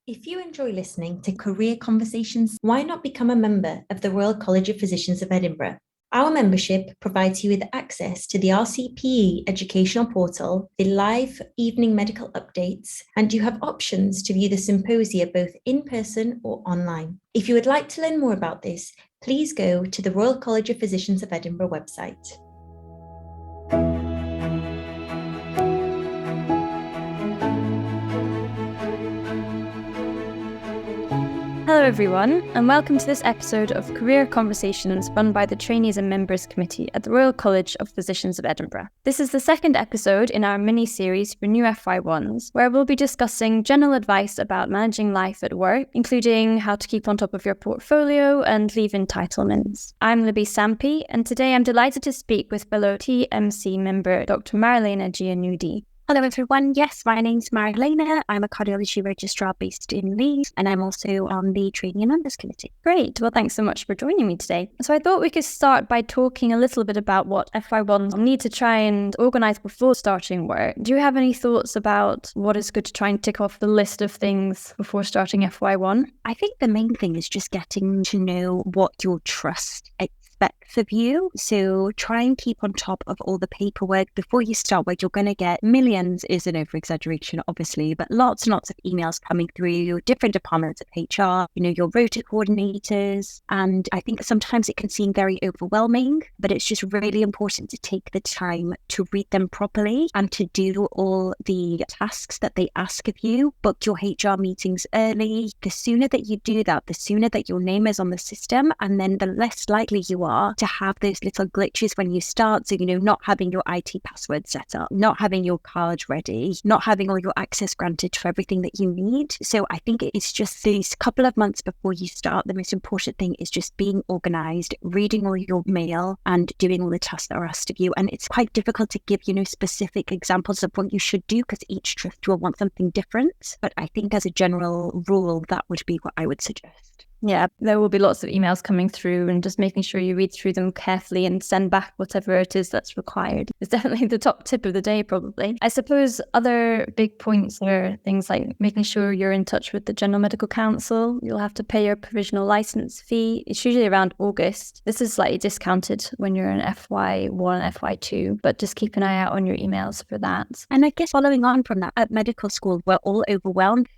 If you enjoy listening to career conversations, why not become a member of the Royal College of Physicians of Edinburgh? Our membership provides you with access to the RCPE educational portal, the live evening medical updates, and you have options to view the symposia both in person or online. If you would like to learn more about this, please go to the Royal College of Physicians of Edinburgh website. Hello everyone, and welcome to this episode of Career Conversations run by the Trainees and Members Committee at the Royal College of Physicians of Edinburgh. This is the second episode in our mini-series for new FY1s, where we'll be discussing general advice about managing life at work, including how to keep on top of your portfolio and leave entitlements. I'm Libby Sampey, and today I'm delighted to speak with fellow T&MC member Dr. Marilena Giannoudi. Hello everyone, yes, my name's Marilena. I'm a Cardiology Registrar based in Leeds, and I'm also on the Trainee and Members Committee. Great, well thanks so much for joining me today. So I thought we could start by talking a little bit about what FY1s need to try and organise before starting work. Do you have any thoughts about what is good to try and tick off the list of things before starting FY1? I think the main thing is just getting to know what your trust expects of you. So try and keep on top of all the paperwork before you start work. You're going to get millions, is an over-exaggeration obviously, but lots and lots of emails coming through your different departments of HR, your rota coordinators. And I think sometimes it can seem very overwhelming, but it's just really important to take the time to read them properly and to do all the tasks that they ask of you. Book your HR meetings early. The sooner that you do that, the sooner that your name is on the system, and then the less likely you are to have those little glitches when you start. So, not having your IT password set up, not having your card ready, not having all your access granted to everything that you need. So I think it's just these couple of months before you start, the most important thing is just being organised, reading all your mail and doing all the tasks that are asked of you. And it's quite difficult to give, specific examples of what you should do because each trust will want something different. But I think as a general rule, that would be what I would suggest. Yeah, there will be lots of emails coming through, and just making sure you read through them carefully and send back whatever it is that's required is definitely the top tip of the day, probably. I suppose other big points are things like making sure you're in touch with the General Medical Council. You'll have to pay your provisional licence fee. It's usually around August. This is slightly discounted when you're in FY1, FY2, but just keep an eye out on your emails for that. And I guess following on from that, at medical school, we're all overwhelmed,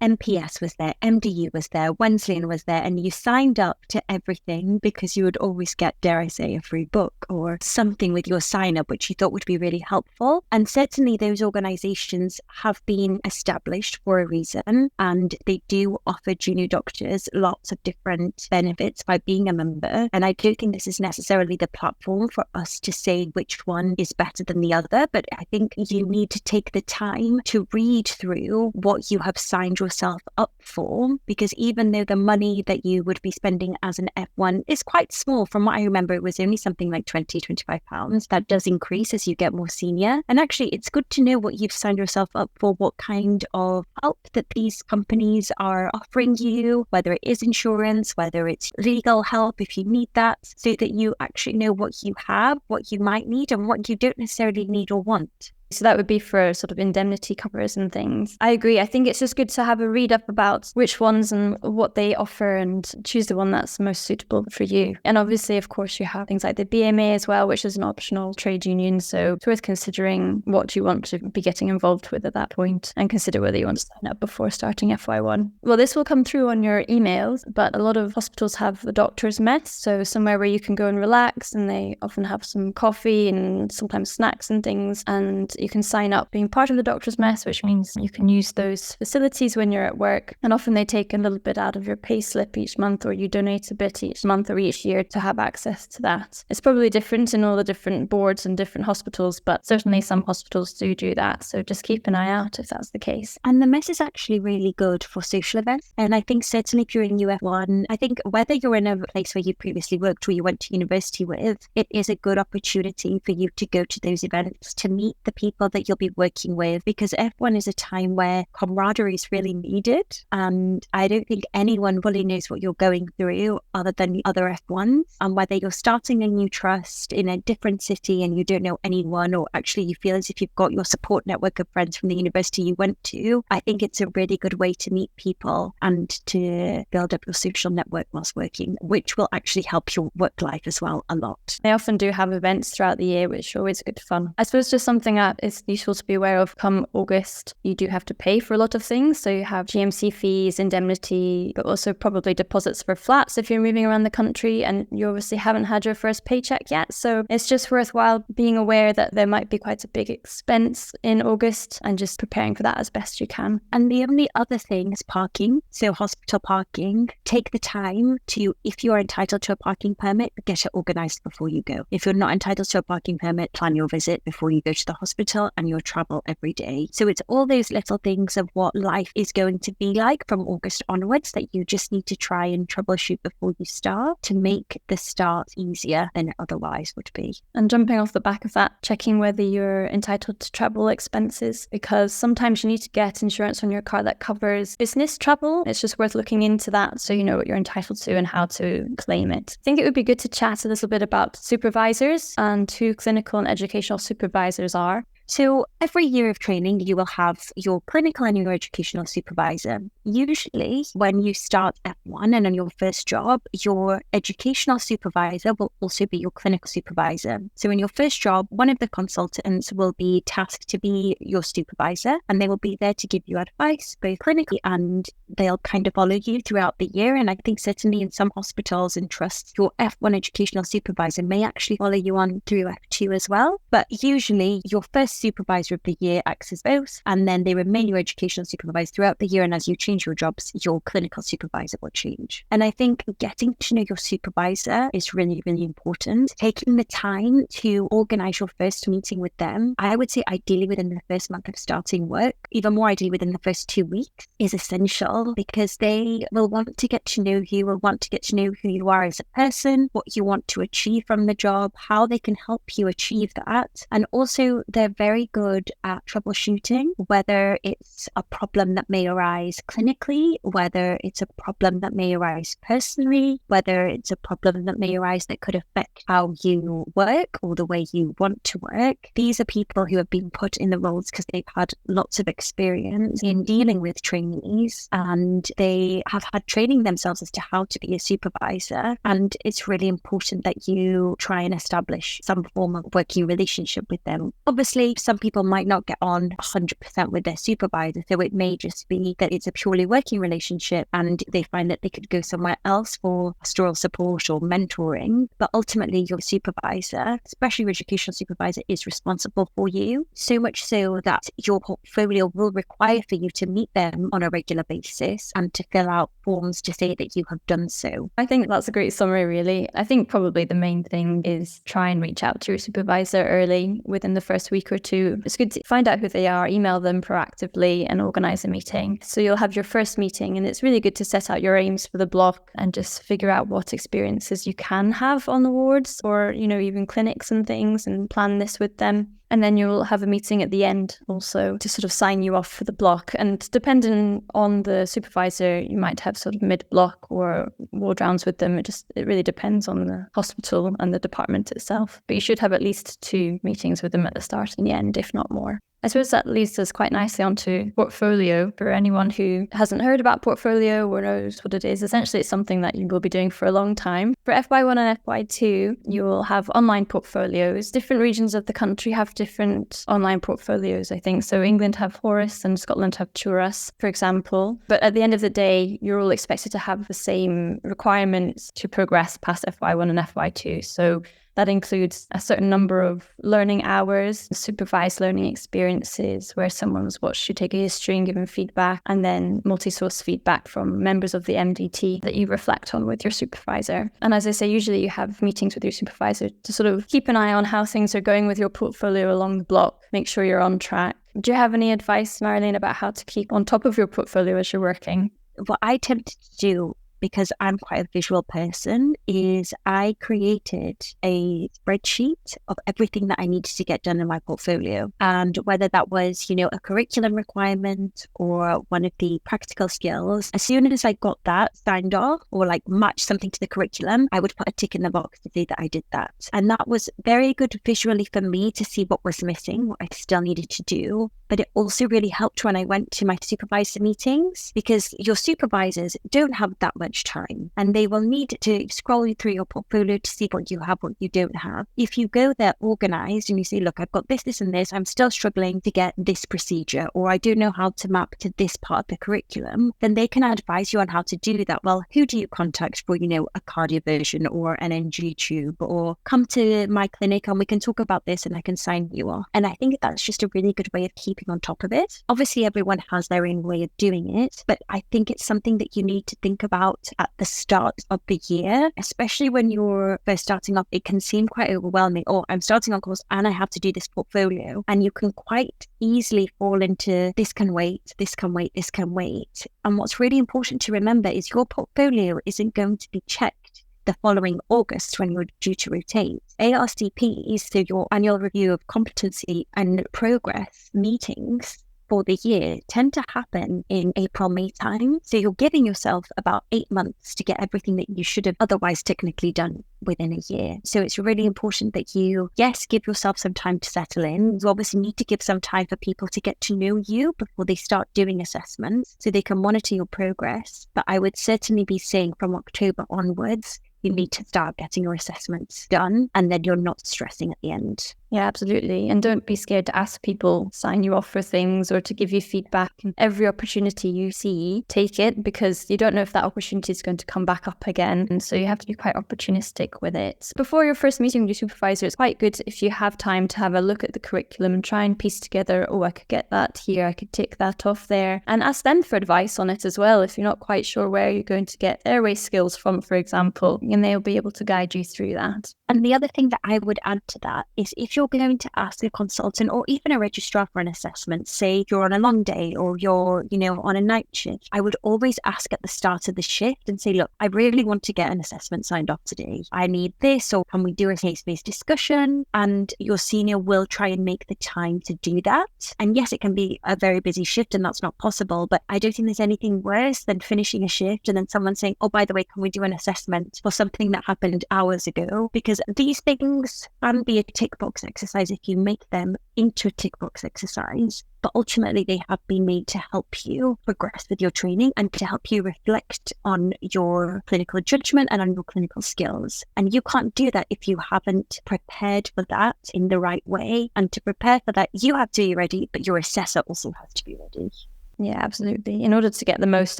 MPS was there, MDU was there, Wesleyan was there, and you signed up to everything because you would always get, dare I say, a free book or something with your sign up, which you thought would be really helpful. And certainly those organisations have been established for a reason, and they do offer junior doctors lots of different benefits by being a member. And I don't think this is necessarily the platform for us to say which one is better than the other, but I think you need to take the time to read through what you have signed yourself up for, because even though the money that you would be spending as an F1 is quite small, from what I remember, it was only something like £20-25. That does increase as you get more senior. And actually, it's good to know what you've signed yourself up for, what kind of help that these companies are offering you, whether it is insurance, whether it's legal help if you need that, so that you actually know what you have, what you might need, and what you don't necessarily need or want. So that would be for sort of indemnity covers and things. I agree. I think it's just good to have a read up about which ones and what they offer and choose the one that's most suitable for you. And obviously, of course, you have things like the BMA as well, which is an optional trade union. So it's worth considering what you want to be getting involved with at that point and consider whether you want to sign up before starting FY1. Well, this will come through on your emails, but a lot of hospitals have the doctor's mess. So somewhere where you can go and relax, and they often have some coffee and sometimes snacks and things. And you can sign up being part of the doctor's mess, which means you can use those facilities when you're at work. And often they take a little bit out of your pay slip each month, or you donate a bit each month or each year to have access to that. It's probably different in all the different boards and different hospitals, but certainly some hospitals do that. So just keep an eye out if that's the case. And the mess is actually really good for social events. And I think certainly if you're in UF1, I think whether you're in a place where you previously worked or you went to university with, it is a good opportunity for you to go to those events, to meet the people people that you'll be working with, because F1 is a time where camaraderie is really needed. And I don't think anyone fully knows what you're going through other than the other F1s. And whether you're starting a new trust in a different city and you don't know anyone, or actually you feel as if you've got your support network of friends from the university you went to, I think it's a really good way to meet people and to build up your social network whilst working, which will actually help your work life as well a lot. They often do have events throughout the year, which are always good fun. I suppose just something that is useful to be aware of come August, you do have to pay for a lot of things. So you have GMC fees, indemnity, but also probably deposits for flats if you're moving around the country and you obviously haven't had your first paycheck yet. So it's just worthwhile being aware that there might be quite a big expense in August and just preparing for that as best you can. And the only other thing is parking. So hospital parking, take the time to, if you are entitled to a parking permit, get it organised before you go. If you're not entitled to a parking permit, plan your visit before you go to the hospital and your travel every day. So it's all those little things of what life is going to be like from August onwards that you just need to try and troubleshoot before you start to make the start easier than it otherwise would be. And jumping off the back of that, checking whether you're entitled to travel expenses, because sometimes you need to get insurance on your car that covers business travel. It's just worth looking into that so you know what you're entitled to and how to claim it. I think it would be good to chat a little bit about supervisors and who clinical and educational supervisors are. So every year of training, you will have your clinical and your educational supervisor. Usually when you start F1 and on your first job, your educational supervisor will also be your clinical supervisor. So in your first job, one of the consultants will be tasked to be your supervisor, and they will be there to give you advice, both clinically, and they'll kind of follow you throughout the year. And I think certainly in some hospitals and trusts, your F1 educational supervisor may actually follow you on through F2 as well. But usually your first supervisor of the year acts as both, and then they remain your educational supervisor throughout the year. And as you change your jobs, your clinical supervisor will change. And I think getting to know your supervisor is really, really important. Taking the time to organize your first meeting with them, I would say ideally within the first month of starting work, even more ideally within the first 2 weeks, is essential, because they will want to get to know you, will want to get to know who you are as a person, what you want to achieve from the job, how they can help you achieve that. And also they're very good at troubleshooting, whether it's a problem that may arise clinically, whether it's a problem that may arise personally, whether it's a problem that may arise that could affect how you work or the way you want to work. These are people who have been put in the roles because they've had lots of experience in dealing with trainees, and they have had training themselves as to how to be a supervisor. And it's really important that you try and establish some form of working relationship with them. Obviously, some people might not get on 100% with their supervisor, so it may just be that it's a purely working relationship and they find that they could go somewhere else for pastoral support or mentoring. But ultimately, your supervisor, especially your educational supervisor, is responsible for you, so much so that your portfolio will require for you to meet them on a regular basis and to fill out forms to say that you have done so. I think that's a great summary, really. I think probably the main thing is try and reach out to your supervisor early within the first week or two. It's good to find out who they are, email them proactively and organise a meeting. So you'll have your first meeting, and it's really good to set out your aims for the block and just figure out what experiences you can have on the wards or, even clinics and things, and plan this with them. And then you'll have a meeting at the end also to sort of sign you off for the block. And depending on the supervisor, you might have sort of mid-block or ward rounds with them. It really depends on the hospital and the department itself. But you should have at least 2 meetings with them at the start and the end, if not more. I suppose that leads us quite nicely onto portfolio. For anyone who hasn't heard about portfolio or knows what it is, essentially it's something that you will be doing for a long time. For FY1 and FY2, you will have online portfolios. Different regions of the country have different online portfolios, I think. So England have Horus and Scotland have Turas, for example. But at the end of the day, you're all expected to have the same requirements to progress past FY1 and FY2. So that includes a certain number of learning hours, supervised learning experiences where someone's watched you take a history and given feedback, and then multi-source feedback from members of the MDT that you reflect on with your supervisor. And as I say, usually you have meetings with your supervisor to sort of keep an eye on how things are going with your portfolio along the block, make sure you're on track. Do you have any advice, Marilena, about how to keep on top of your portfolio as you're working? What I tend to do, because I'm quite a visual person, is I created a spreadsheet of everything that I needed to get done in my portfolio. And whether that was, a curriculum requirement or one of the practical skills, as soon as I got that signed off or like matched something to the curriculum, I would put a tick in the box to say that I did that. And that was very good visually for me to see what was missing, what I still needed to do. But it also really helped when I went to my supervisor meetings, because your supervisors don't have that much time and they will need to scroll through your portfolio to see what you have, what you don't have. If you go there organized and you say, look, I've got this, this and this, I'm still struggling to get this procedure, or I don't know how to map to this part of the curriculum, then they can advise you on how to do that. Well, who do you contact for, a cardioversion or an NG tube, or come to my clinic and we can talk about this and I can sign you off. And I think that's just a really good way of keeping on top of it. Obviously, everyone has their own way of doing it, but I think it's something that you need to think about at the start of the year, especially when you're first starting off. It can seem quite overwhelming. Oh, I'm starting on course and I have to do this portfolio. And you can quite easily fall into this can wait, this can wait, this can wait. And what's really important to remember is your portfolio isn't going to be checked the following August when you're due to rotate. ARCPEs, so your annual review of competency and progress meetings for the year, tend to happen in April, May time. So you're giving yourself about 8 months to get everything that you should have otherwise technically done within a year. So it's really important that you, yes, give yourself some time to settle in. You obviously need to give some time for people to get to know you before they start doing assessments so they can monitor your progress. But I would certainly be saying from October onwards, you need to start getting your assessments done, and then you're not stressing at the end. Yeah, absolutely. And don't be scared to ask people, sign you off for things or to give you feedback. And every opportunity you see, take it, because you don't know if that opportunity is going to come back up again. And so you have to be quite opportunistic with it. Before your first meeting with your supervisor, it's quite good if you have time to have a look at the curriculum and try and piece together, oh, I could get that here, I could take that off there, and ask them for advice on it as well. If you're not quite sure where you're going to get airway skills from, for example, and they'll be able to guide you through that. And the other thing that I would add to that is if you're going to ask a consultant or even a registrar for an assessment, say you're on a long day or you're, on a night shift, I would always ask at the start of the shift and say, look, I really want to get an assessment signed off today. I need this, or can we do a case-based discussion? And your senior will try and make the time to do that. And yes, it can be a very busy shift and that's not possible, but I don't think there's anything worse than finishing a shift and then someone saying, oh, by the way, can we do an assessment for something that happened hours ago? Because these things can be a tick box exercise if you make them into a tick box exercise, but ultimately they have been made to help you progress with your training and to help you reflect on your clinical judgment and on your clinical skills. And you can't do that if you haven't prepared for that in the right way. And to prepare for that, you have to be ready, but your assessor also has to be ready. Yeah, absolutely. In order to get the most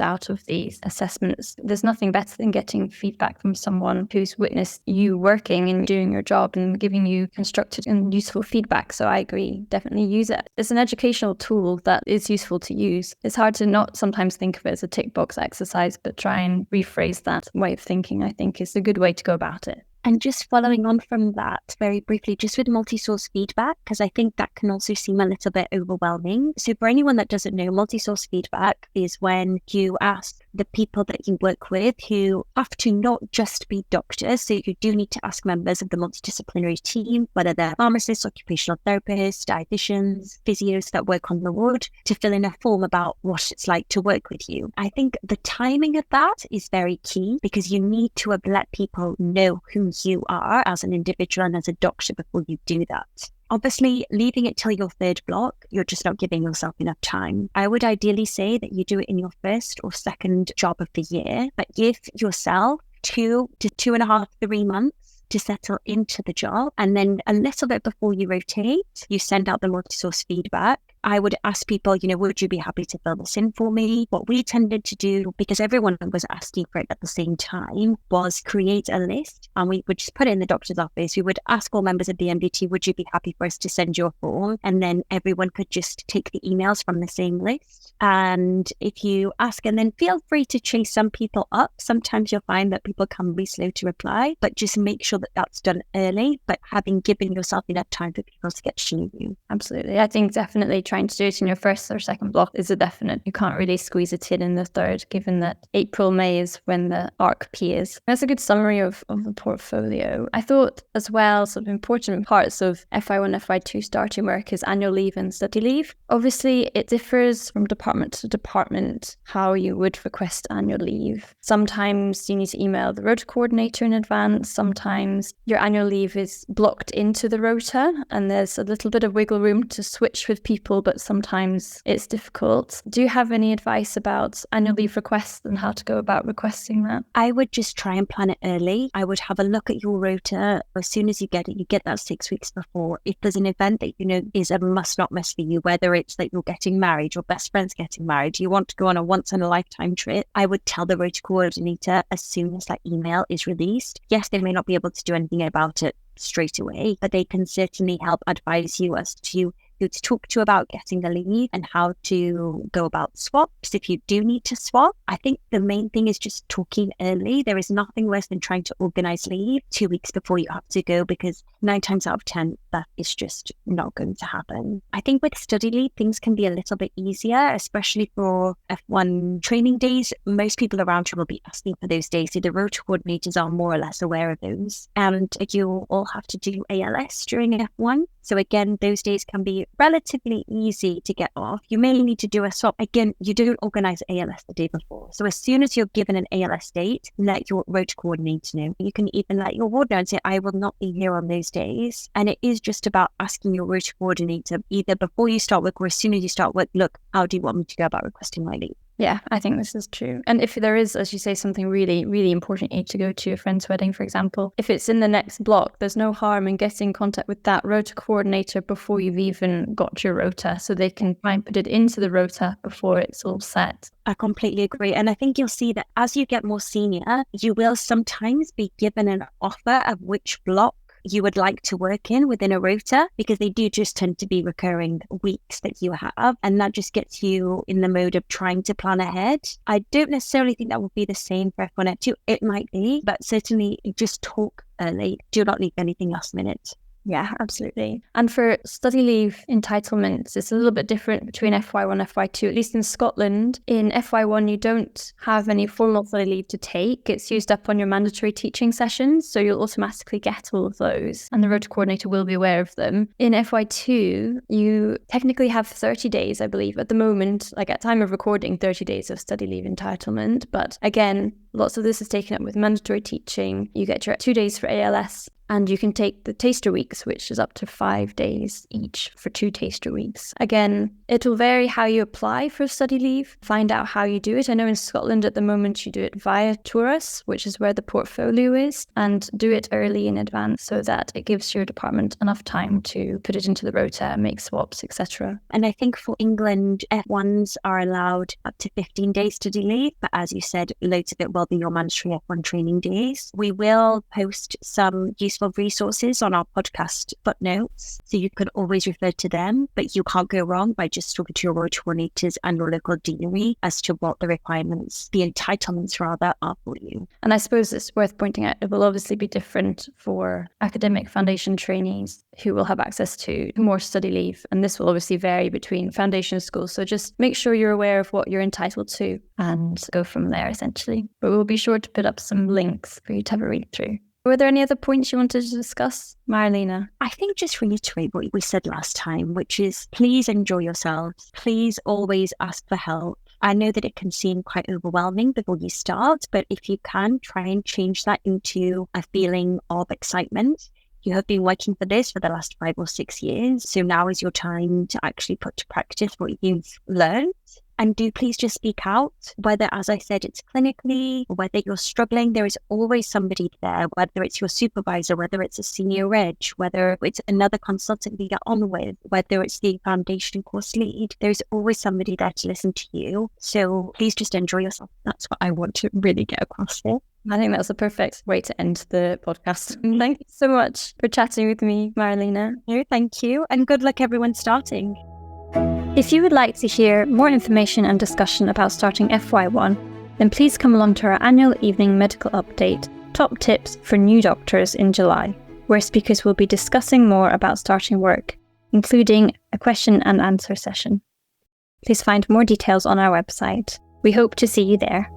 out of these assessments, there's nothing better than getting feedback from someone who's witnessed you working and doing your job and giving you constructive and useful feedback. So I agree, definitely use it. It's an educational tool that is useful to use. It's hard to not sometimes think of it as a tick box exercise, but try and rephrase that way of thinking, I think, is a good way to go about it. And just following on from that, very briefly, just with multi-source feedback, because I think that can also seem a little bit overwhelming. So for anyone that doesn't know, multi-source feedback is when you ask the people that you work with who have to not just be doctors. So you do need to ask members of the multidisciplinary team, whether they're pharmacists, occupational therapists, dietitians, physios that work on the ward, to fill in a form about what it's like to work with you. I think the timing of that is very key because you need to let people know who you are as an individual and as a doctor before you do that. Obviously, leaving it till your third block, you're just not giving yourself enough time. I would ideally say that you do it in your first or second job of the year, but give yourself 2 to 2.5, 3 months to settle into the job. And then a little bit before you rotate, you send out the multi-source feedback. I would ask people, would you be happy to fill this in for me? What we tended to do, because everyone was asking for it at the same time, was create a list and we would just put it in the doctor's office. We would ask all members of the MDT, would you be happy for us to send you a form? And then everyone could just take the emails from the same list. And if you ask, and then feel free to chase some people up. Sometimes you'll find that people can be slow to reply, but just make sure that that's done early, but having given yourself enough time for people to get to know you. Absolutely. I think definitely try trying to do it in your first or second block is a definite. You can't really squeeze it in the third, given that April, May is when the RCPE is. That's a good summary of the portfolio. I thought as well, sort of important parts of FY1, FY2 starting work is annual leave and study leave. Obviously, it differs from department to department how you would request annual leave. Sometimes you need to email the rota coordinator in advance. Sometimes your annual leave is blocked into the rota and there's a little bit of wiggle room to switch with people, but sometimes it's difficult. Do you have any advice about annual leave requests and how to go about requesting that? I would just try and plan it early. I would have a look at your rota. As soon as you get it, you get that 6 weeks before. If there's an event that you know is a must not miss for you, whether it's that you're getting married, your best friend's getting married, you want to go on a once in a lifetime trip, I would tell the rota coordinator as soon as that email is released. Yes, they may not be able to do anything about it straight away, but they can certainly help advise you as to who to talk to about getting the leave and how to go about swaps if you do need to swap. I think the main thing is just talking early. There is nothing worse than trying to organise leave 2 weeks before you have to go, because 9 times out of 10, that is just not going to happen. I think with study leave, things can be a little bit easier, especially for F1 training days. Most people around you will be asking for those days, so the rota coordinators are more or less aware of those. And you all have to do ALS during F1. So again, those days can be relatively easy to get off. You may need to do a swap. Again, you don't organise ALS the day before. So as soon as you're given an ALS date, let your rota coordinator know. You can even let your ward know and say, I will not be here on those days. And it is just about asking your rota coordinator, either before you start work or as soon as you start work, look, how do you want me to go about requesting my leave? Yeah, I think this is true. And if there is, as you say, something really, really important you need to go to a friend's wedding, for example, if it's in the next block, there's no harm in getting in contact with that rota coordinator before you've even got your rota, so they can try and put it into the rota before it's all set. I completely agree. And I think you'll see that as you get more senior, you will sometimes be given an offer of which block you would like to work in within a rota, because they do just tend to be recurring weeks that you have, and that just gets you in the mode of trying to plan ahead. I don't necessarily think that would be the same for F1, F2. It might be, but certainly just talk early. Do not leave anything last minute. Yeah, absolutely. And for study leave entitlements, it's a little bit different between FY1 and FY2, at least in Scotland. In FY1, you don't have any formal study leave to take. It's used up on your mandatory teaching sessions, so you'll automatically get all of those, and the rota coordinator will be aware of them. In FY2, you technically have 30 days, I believe, at the moment, like at time of recording, 30 days of study leave entitlement. But again, lots of this is taken up with mandatory teaching. You get your 2 days for ALS, and you can take the taster weeks, which is up to 5 days each for 2 taster weeks. Again, it'll vary how you apply for study leave. Find out how you do it. I know in Scotland at the moment you do it via Taurus, which is where the portfolio is, and do it early in advance so that it gives your department enough time to put it into the rota, make swaps, etc. And I think for England, F1s are allowed up to 15 days study leave, but as you said, loads of it will be your mandatory F1 training days. We will post some useful resources on our podcast footnotes, so you can always refer to them, but you can't go wrong by just talking to your rota coordinators and your local deanery as to what the requirements, the entitlements rather, are for you. And I suppose it's worth pointing out, it will obviously be different for academic foundation trainees who will have access to more study leave, and this will obviously vary between foundation schools, so just make sure you're aware of what you're entitled to and go from there essentially. But we'll be sure to put up some links for you to have a read through. Were there any other points you wanted to discuss, Marilena? I think just reiterate what we said last time, which is please enjoy yourselves. Please always ask for help. I know that it can seem quite overwhelming before you start, but if you can, try and change that into a feeling of excitement. You have been working for this for the last 5 or 6 years, so now is your time to actually put to practice what you've learned. And do please just speak out, whether, as I said, it's clinically, or whether you're struggling, there is always somebody there, whether it's your supervisor, whether it's a senior reg, whether it's another consultant you get on with, whether it's the foundation course lead, there's always somebody there to listen to you. So please just enjoy yourself. That's what I want to really get across here. I think that's a perfect way to end the podcast. Thank you so much for chatting with me, Marilena. No, thank you. And good luck everyone starting. If you would like to hear more information and discussion about starting FY1, then please come along to our annual evening medical update, Top Tips for New Doctors in July, where speakers will be discussing more about starting work, including a question and answer session. Please find more details on our website. We hope to see you there.